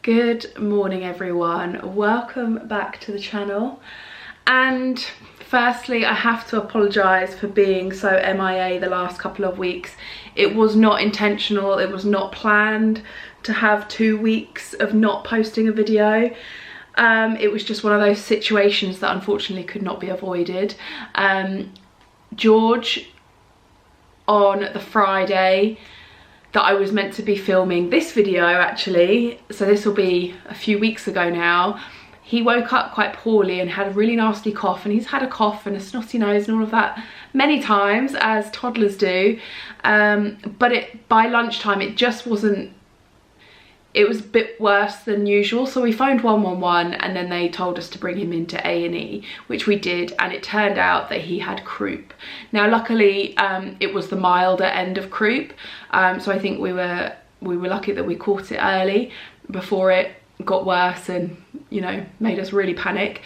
Good morning everyone, welcome back to the channel. And firstly, I have to apologise for being so MIA the last couple of weeks. It was not intentional, it was not planned to have 2 weeks of not posting a video. It was just one of those situations that unfortunately could not be avoided. George, on the Friday that I was meant to be filming this video actually, so this will be a few weeks ago now, he woke up quite poorly and had a really nasty cough, and he's had a cough and a snotty nose and all of that many times, as toddlers do, but by lunchtime it just wasn't, it was a bit worse than usual, so we phoned 111 and then they told us to bring him into A&E, which we did, and it turned out that he had croup. Now luckily it was the milder end of croup, so I think we were lucky that we caught it early before it got worse and, you know, made us really panic.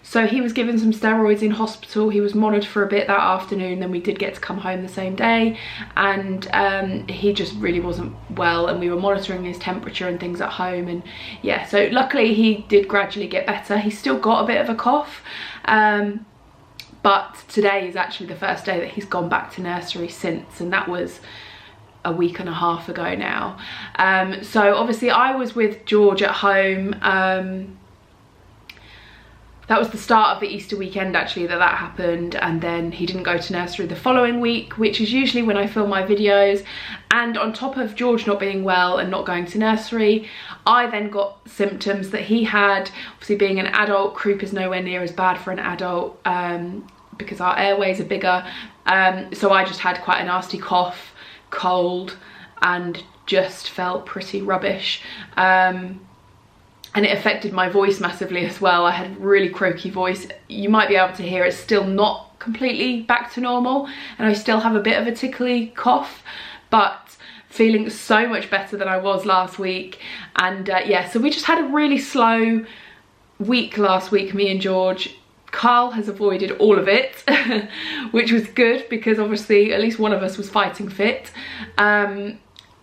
So he was given some steroids in hospital, he was monitored for a bit that afternoon, then we did get to come home the same day, and he just really wasn't well, and we were monitoring his temperature and things at home, and yeah, so luckily he did gradually get better. He's still got a bit of a cough, but today is actually the first day that he's gone back to nursery since, and that was a week and a half ago now. So obviously I was with George at home. That was the start of the Easter weekend actually that happened, and then he didn't go to nursery the following week, which is usually when I film my videos. And on top of George not being well and not going to nursery, I then got symptoms that he had. Obviously being an adult, croup is nowhere near as bad for an adult because our airways are bigger. So I just had quite a nasty cough, cold, and just felt pretty rubbish, and it affected my voice massively as well. I had a really croaky voice. You might be able to hear it's still not completely back to normal, and I still have a bit of a tickly cough, but feeling so much better than I was last week. And yeah, so we just had a really slow week last week, me and George. Carl has avoided all of it, which was good because obviously at least one of us was fighting fit.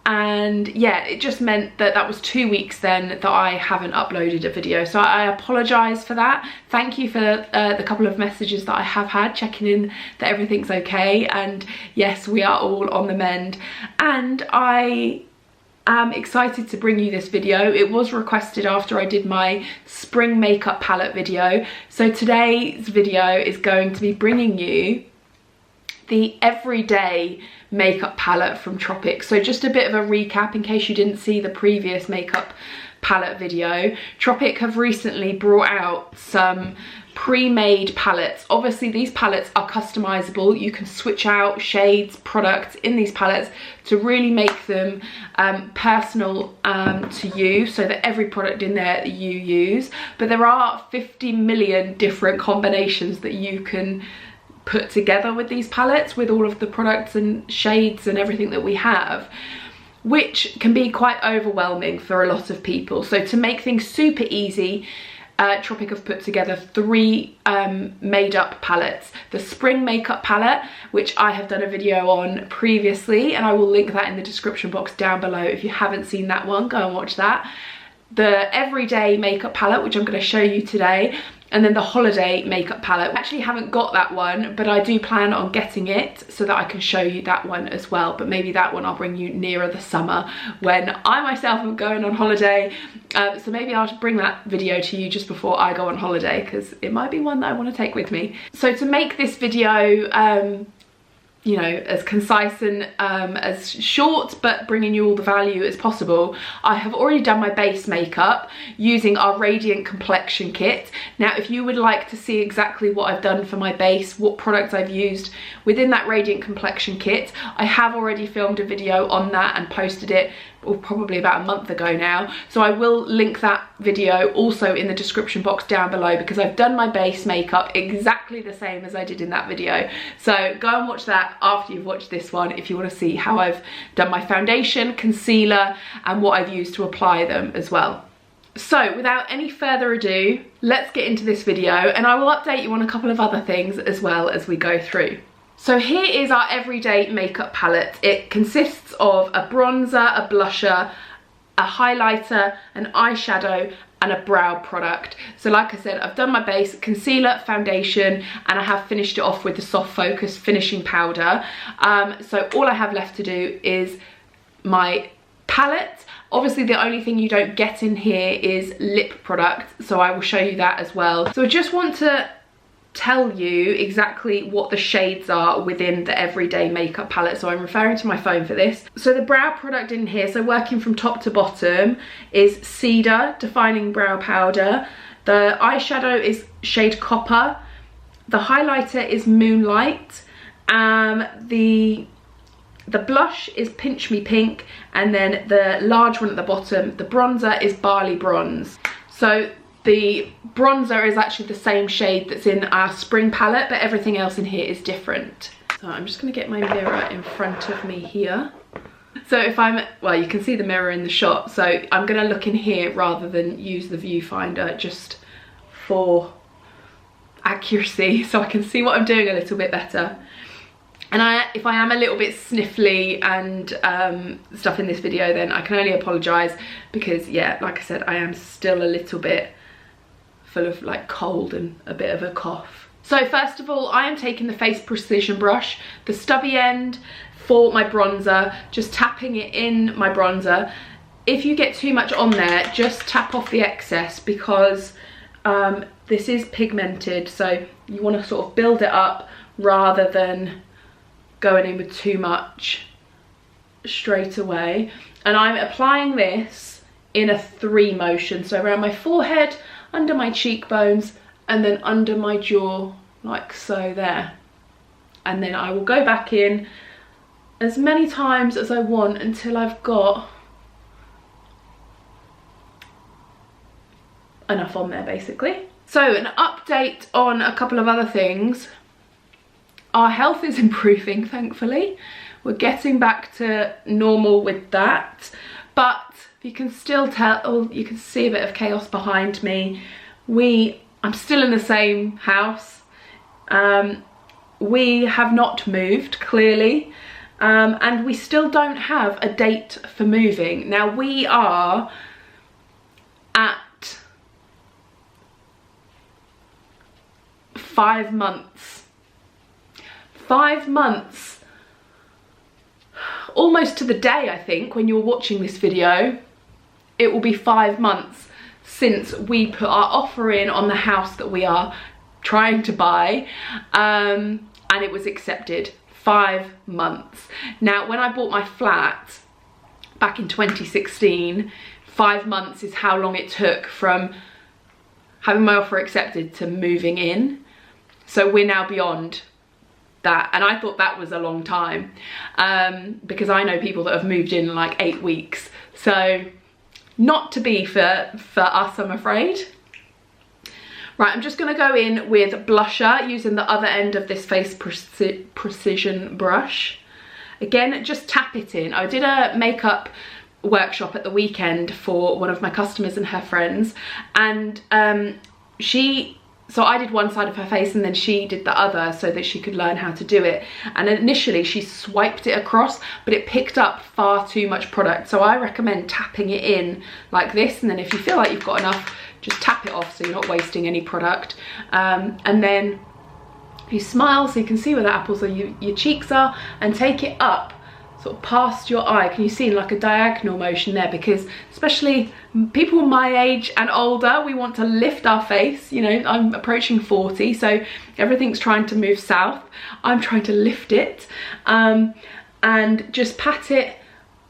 And yeah, it just meant that that was 2 weeks then that I haven't uploaded a video. So I apologise for that. Thank you for the couple of messages that I have had checking in that everything's okay. And yes, we are all on the mend. And I am excited to bring you this video. It was requested after I did my spring makeup palette video. So today's video is going to be bringing you the everyday makeup palette from Tropic. So just a bit of a recap in case you didn't see the previous makeup palette video. Tropic have recently brought out some pre-made palettes. Obviously these palettes are customizable. You can switch out shades, products in these palettes to really make them personal to you, so that every product in there that you use. But there are 50 million different combinations that you can put together with these palettes, with all of the products and shades and everything that we have, which can be quite overwhelming for a lot of people. So to make things super easy, Tropic have put together 3 made up palettes. The spring makeup palette, which I have done a video on previously, and I will link that in the description box down below. If you haven't seen that one, go and watch that. The everyday makeup palette, which I'm going to show you today, and then the holiday makeup palette. I actually haven't got that one, but I do plan on getting it so that I can show you that one as well. But maybe that one I'll bring you nearer the summer when I myself am going on holiday. So maybe I'll bring that video to you just before I go on holiday, because it might be one that I want to take with me. So to make this video you know, as concise and as short but bringing you all the value as possible, I have already done my base makeup using our Radiant Complexion Kit. Now if you would like to see exactly what I've done for my base, what products I've used within that Radiant Complexion Kit, I have already filmed a video on that and posted it probably about a month ago now, so I will link that video also in the description box down below, because I've done my base makeup exactly the same as I did in that video. So go and watch that after you've watched this one if you want to see how I've done my foundation, concealer, and what I've used to apply them as well. So without any further ado, let's get into this video, and I will update you on a couple of other things as well as we go through. So here is our everyday makeup palette. It consists of a bronzer, a blusher, a highlighter, an eyeshadow, and a brow product. So like I said, I've done my base, concealer, foundation, and I have finished it off with the soft focus finishing powder. So all I have left to do is my palette. Obviously the only thing you don't get in here is lip product, so I will show you that as well. So I just want to tell you exactly what the shades are within the everyday makeup palette, so I'm referring to my phone for this. So the brow product in here, so working from top to bottom, is Cedar Defining Brow Powder. The eyeshadow is shade Copper. The highlighter is Moonlight. The blush is Pinch Me Pink, and then the large one at the bottom, the bronzer, is Barley Bronze. So the bronzer is actually the same shade that's in our spring palette, but everything else in here is different. So I'm just going to get my mirror in front of me here. So if I'm, well, you can see the mirror in the shot, so I'm going to look in here rather than use the viewfinder, just for accuracy, so I can see what I'm doing a little bit better. And if I am a little bit sniffly and stuff in this video, then I can only apologise, because yeah, like I said, I am still a little bit full of like cold and a bit of a cough. So first of all, I am taking the Face Precision brush, the stubby end, for my bronzer, just tapping it in my bronzer. If you get too much on there, just tap off the excess, because this is pigmented, so you want to sort of build it up rather than going in with too much straight away. And I'm applying this in a 3 motion, so around my forehead, under my cheekbones, and then under my jaw, like so there. And then I will go back in as many times as I want until I've got enough on there, basically. So an update on a couple of other things. Our health is improving, thankfully. We're getting back to normal with that, but you can still tell, oh, you can see a bit of chaos behind me. I'm still in the same house. We have not moved, clearly, and we still don't have a date for moving. Now we are at 5 months. 5 months, almost to the day, I think, when you're watching this video, it will be 5 months since we put our offer in on the house that we are trying to buy, and it was accepted. 5 months. Now, when I bought my flat back in 2016, 5 months is how long it took from having my offer accepted to moving in. So we're now beyond that, and I thought that was a long time, because I know people that have moved in like 8 weeks, so not to be for us, I'm afraid. Right, I'm just going to go in with blusher using the other end of this Face Precision brush. Again, just tap it in. I did a makeup workshop at the weekend for one of my customers and her friends, and so I did one side of her face and then she did the other, so that she could learn how to do it. And initially she swiped it across, but it picked up far too much product. So I recommend tapping it in like this, and then if you feel like you've got enough, just tap it off so you're not wasting any product. And then you smile so you can see where the apples of your cheeks are, and take it up sort of past your eye. Can you see like a diagonal motion there? Because especially people my age and older, we want to lift our face. You know, I'm approaching 40, so everything's trying to move south. I'm trying to lift it, and just pat it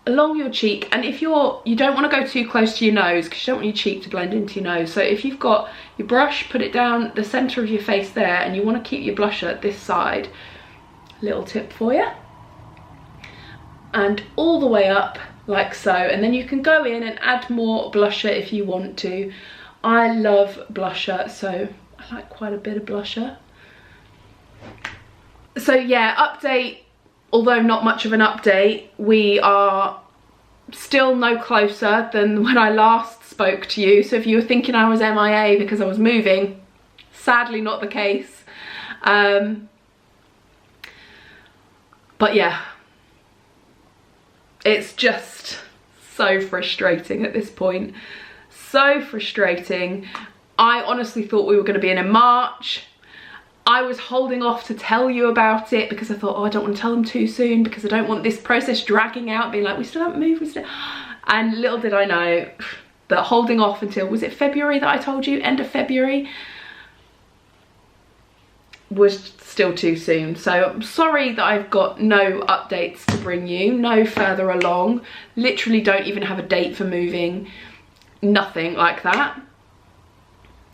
along your cheek. And if you don't want to go too close to your nose, because you don't want your cheek to blend into your nose, so if you've got your brush, put it down the center of your face there, and you want to keep your blusher this side, little tip for you, and all the way up like so. And then you can go in and add more blusher if you want to. I love blusher, so I like quite a bit of blusher. So yeah, update, although not much of an update, we are still no closer than when I last spoke to you. So if you were thinking I was MIA because I was moving, sadly not the case. But yeah, it's just so frustrating at this point. So frustrating. I honestly thought we were going to be in March. I was holding off to tell you about it because I thought, oh, I don't want to tell them too soon because I don't want this process dragging out, being like, we still haven't moved, we still... And little did I know that holding off until, was it February that I told you? End of February? Was still too soon. So I'm sorry that I've got no updates to bring you, no further along. Literally don't even have a date for moving, nothing like that.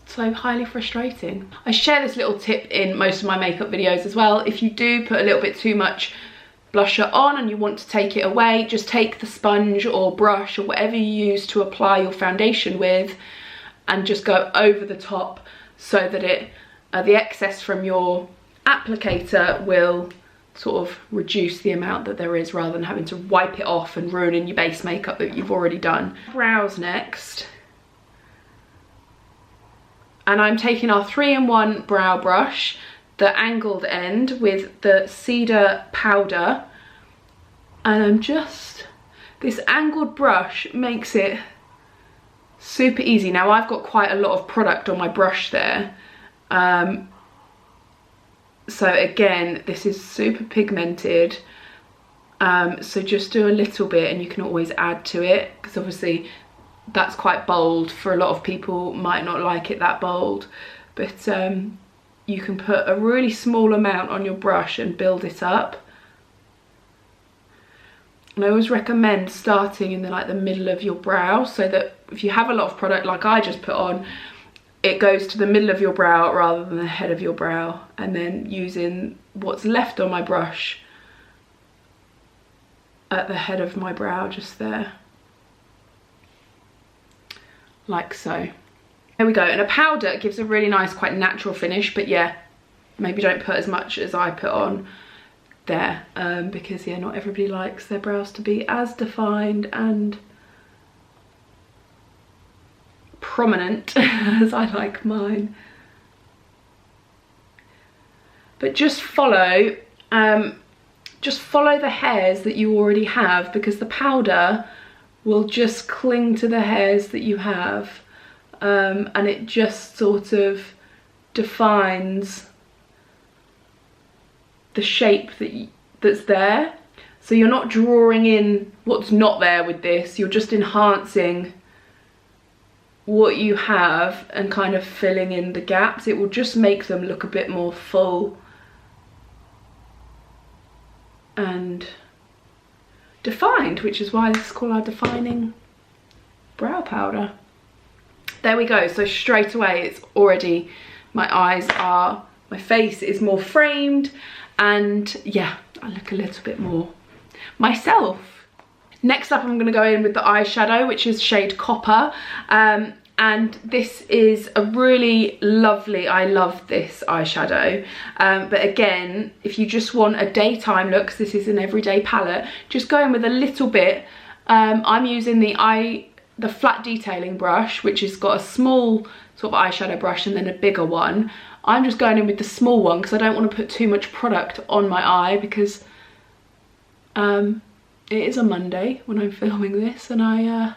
So highly frustrating. I share this little tip in most of my makeup videos as well. If you do put a little bit too much blusher on and you want to take it away, just take the sponge or brush or whatever you use to apply your foundation with and just go over the top so that it the excess from your applicator will sort of reduce the amount that there is, rather than having to wipe it off and ruining your base makeup that you've already done. Brows next. And I'm taking our 3-in-1 brow brush, the angled end with the cedar powder. And I'm just, this angled brush makes it super easy. Now I've got quite a lot of product on my brush there. So again, this is super pigmented. So just do a little bit and you can always add to it, because obviously that's quite bold. For a lot of people might not like it that bold, but you can put a really small amount on your brush and build it up. And I always recommend starting in the middle of your brow, so that if you have a lot of product like I just put on, it goes to the middle of your brow rather than the head of your brow, and then using what's left on my brush at the head of my brow, just there. Like so. There we go. And a powder gives a really nice, quite natural finish, but yeah, maybe don't put as much as I put on there, because yeah, not everybody likes their brows to be as defined and prominent as I like mine. But just follow the hairs that you already have, because the powder will just cling to the hairs that you have, and it just sort of defines the shape that's there. So you're not drawing in what's not there with this, you're just enhancing what you have and kind of filling in the gaps. It will just make them look a bit more full and defined, which is why this is called our defining brow powder. There we go. So straight away it's already, my face is more framed, and yeah, I look a little bit more myself. Next up, I'm going to go in with the eyeshadow, which is shade Copper, and this is a really lovely, I love this eyeshadow, but again, if you just want a daytime look, 'cause this is an everyday palette, just go in with a little bit. I'm using the flat detailing brush, which has got a small sort of eyeshadow brush and then a bigger one. I'm just going in with the small one because I don't want to put too much product on my eye, because it is a Monday when I'm filming this, and I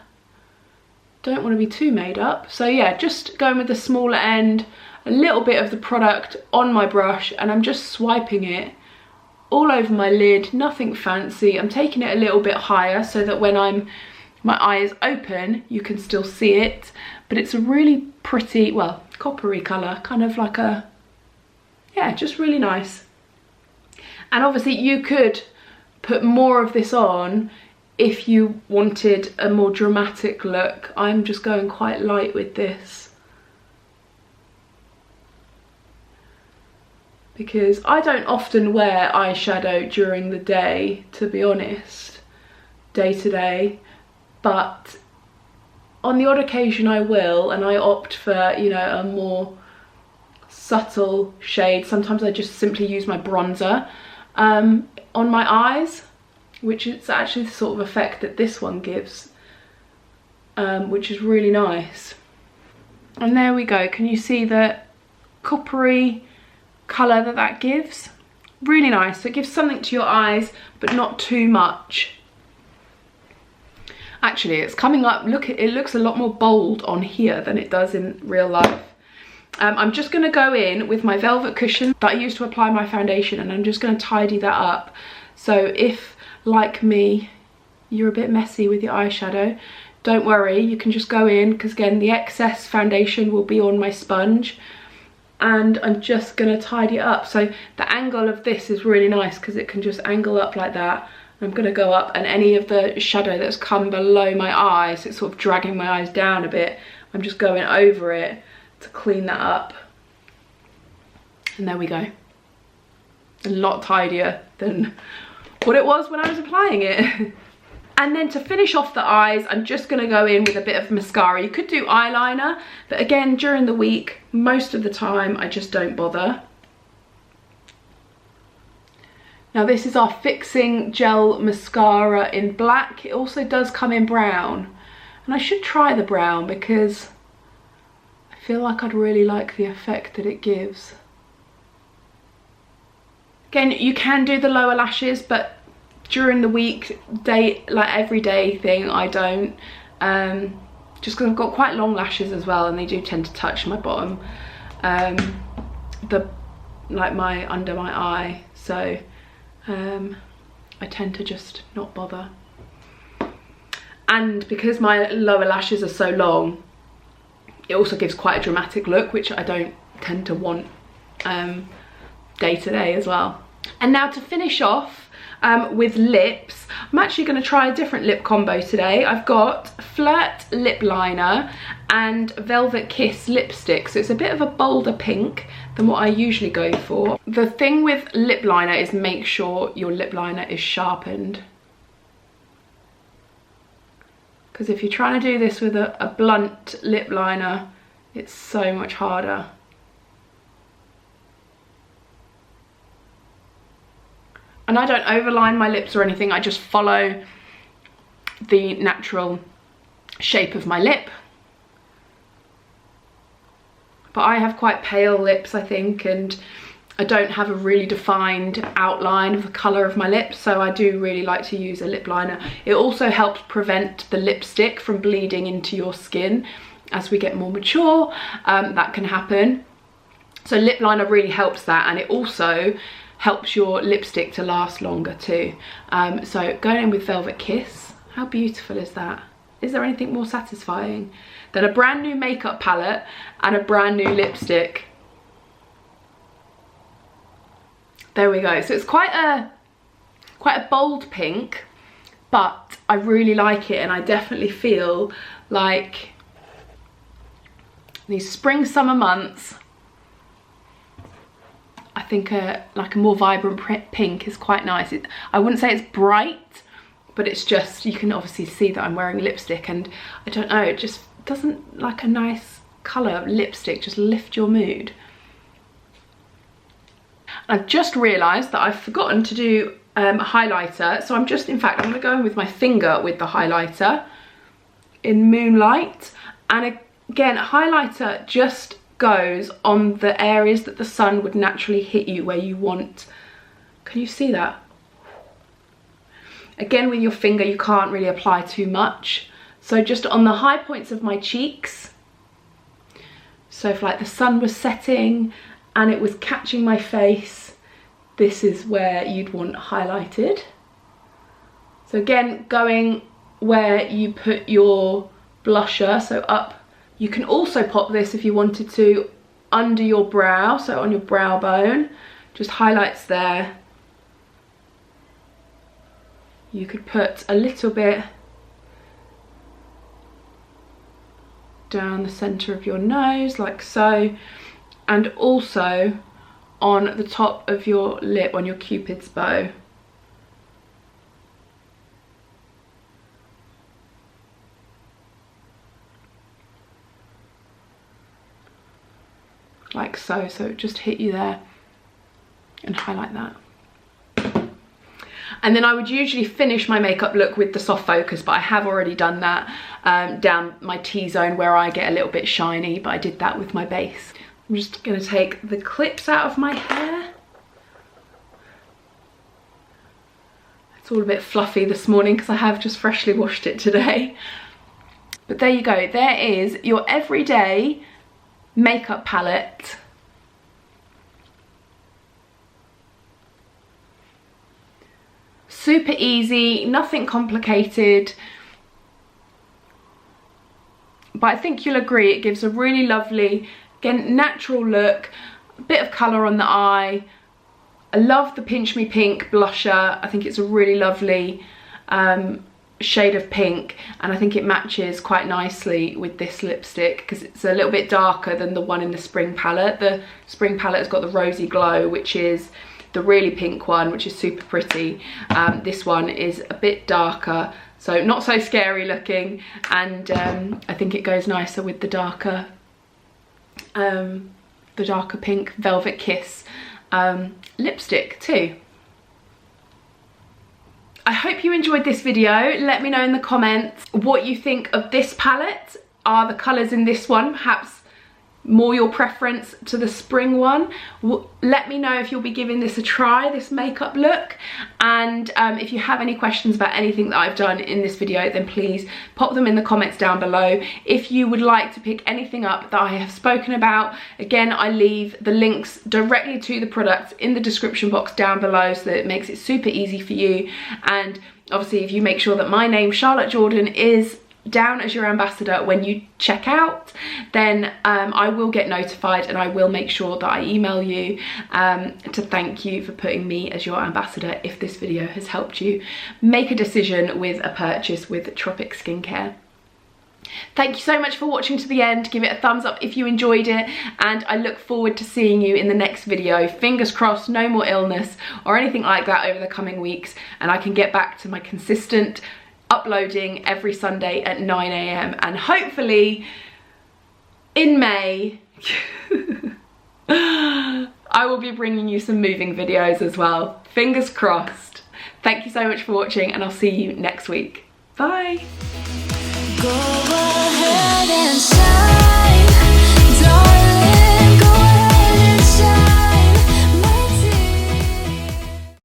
don't want to be too made up. So yeah, just going with the smaller end, a little bit of the product on my brush, and I'm just swiping it all over my lid, nothing fancy. I'm taking it a little bit higher so that when my eye is open, you can still see it, but it's a really pretty, well, coppery colour, kind of like a, yeah, just really nice. And obviously you could put more of this on if you wanted a more dramatic look. I'm just going quite light with this, because I don't often wear eyeshadow during the day, to be honest, day to day, but on the odd occasion I will, and I opt for, you know, a more subtle shade. Sometimes I just simply use my bronzer on my eyes, which is actually the sort of effect that this one gives, which is really nice. And there we go. Can you see the coppery colour that gives? Really nice. So it gives something to your eyes, but not too much. Actually, it's coming up, look, it looks a lot more bold on here than it does in real life. I'm just going to go in with my velvet cushion that I used to apply my foundation, and I'm just going to tidy that up. So if, like me, you're a bit messy with your eyeshadow, don't worry, you can just go in, because again, the excess foundation will be on my sponge, and I'm just going to tidy it up. So the angle of this is really nice because it can just angle up like that. I'm going to go up, and any of the shadow that's come below my eyes, it's sort of dragging my eyes down a bit, I'm just going over it to clean that up. And there we go. A lot tidier than what it was when I was applying it. And then to finish off the eyes, I'm just going to go in with a bit of mascara. You could do eyeliner, but again, during the week, most of the time, I just don't bother. Now this is our Fixing Gel Mascara in black. It also does come in brown. And I should try the brown because I feel like I'd really like the effect that it gives. Again, you can do the lower lashes, but during the week, like everyday thing, I don't. Just because I've got quite long lashes as well, and they do tend to touch my bottom, like my under my eye. So I tend to just not bother. And because my lower lashes are so long, it also gives quite a dramatic look, which I don't tend to want day to day as well. And now to finish off with lips, I'm actually going to try a different lip combo today. I've got Flirt lip liner and Velvet Kiss lipstick, so it's a bit of a bolder pink than what I usually go for. The thing with lip liner is make sure your lip liner is sharpened, because if you're trying to do this with a blunt lip liner, it's so much harder. And I don't overline my lips or anything, I just follow the natural shape of my lip. But I have quite pale lips, I think, and I don't have a really defined outline of the colour of my lips, so I do really like to use a lip liner. It also helps prevent the lipstick from bleeding into your skin. As we get more mature, that can happen. So lip liner really helps that, and it also helps your lipstick to last longer too. So going in with Velvet Kiss, how beautiful is that? Is there anything more satisfying than a brand new makeup palette and a brand new lipstick? There we go. So it's quite a bold pink, but I really like it, and I definitely feel like these spring summer months, I think like a more vibrant pink is quite nice. I wouldn't say it's bright, but it's just, you can obviously see that I'm wearing lipstick, and I don't know, it just doesn't, like a nice colour lipstick just lift your mood. I've just realised that I've forgotten to do a highlighter, so I'm going to go in with my finger with the highlighter in Moonlight. And again, highlighter just goes on the areas that the sun would naturally hit you, where you want. Can you see that? Again, with your finger you can't really apply too much, so just on the high points of my cheeks. So if like the sun was setting and it was catching my face, this is where you'd want highlighted. So again, going where you put your blusher, so up. You can also pop this if you wanted to under your brow, so on your brow bone, just highlights there. You could put a little bit down the centre of your nose, like so, and also on the top of your lip, on your Cupid's bow. Like so, so it just hit you there and highlight that. And then I would usually finish my makeup look with the soft focus, but I have already done that down my T-zone where I get a little bit shiny, but I did that with my base. I'm just going to take the clips out of my hair. I It's all a bit fluffy this morning because I have just freshly washed it today. But there you go, there is your everyday makeup palette. Super easy, nothing complicated. But I think you'll agree it gives a really lovely, again, natural look, a bit of colour on the eye. I love the Pinch Me Pink blusher. I think it's a really lovely shade of pink, and I think it matches quite nicely with this lipstick because it's a little bit darker than the one in the spring palette. The spring palette has got the Rosy Glow, which is the really pink one, which is super pretty. This one is a bit darker, so not so scary looking, and I think it goes nicer with the darker pink Velvet Kiss lipstick too. I hope you enjoyed this video. Let me know in the comments what you think of this palette. Are the colours in this one perhaps more your preference to the spring one? Let me know if you'll be giving this a try, this makeup look, and if you have any questions about anything that I've done in this video, then please pop them in the comments down below. If you would like to pick anything up that I have spoken about, again, I leave the links directly to the products in the description box down below so that it makes it super easy for you. And obviously, if you make sure that my name, Charlotte Jordan, is down as your ambassador when you check out, then I will get notified, and I will make sure that I email you to thank you for putting me as your ambassador if this video has helped you make a decision with a purchase with Tropic Skincare. Thank you so much for watching to the end. Give it a thumbs up if you enjoyed it, and I look forward to seeing you in the next video. Fingers crossed, no more illness or anything like that over the coming weeks, and I can get back to my consistent uploading every Sunday at 9 AM, and hopefully in May I will be bringing you some moving videos as well. Fingers crossed. Thank you so much for watching, and I'll see you next week. Bye. Go ahead and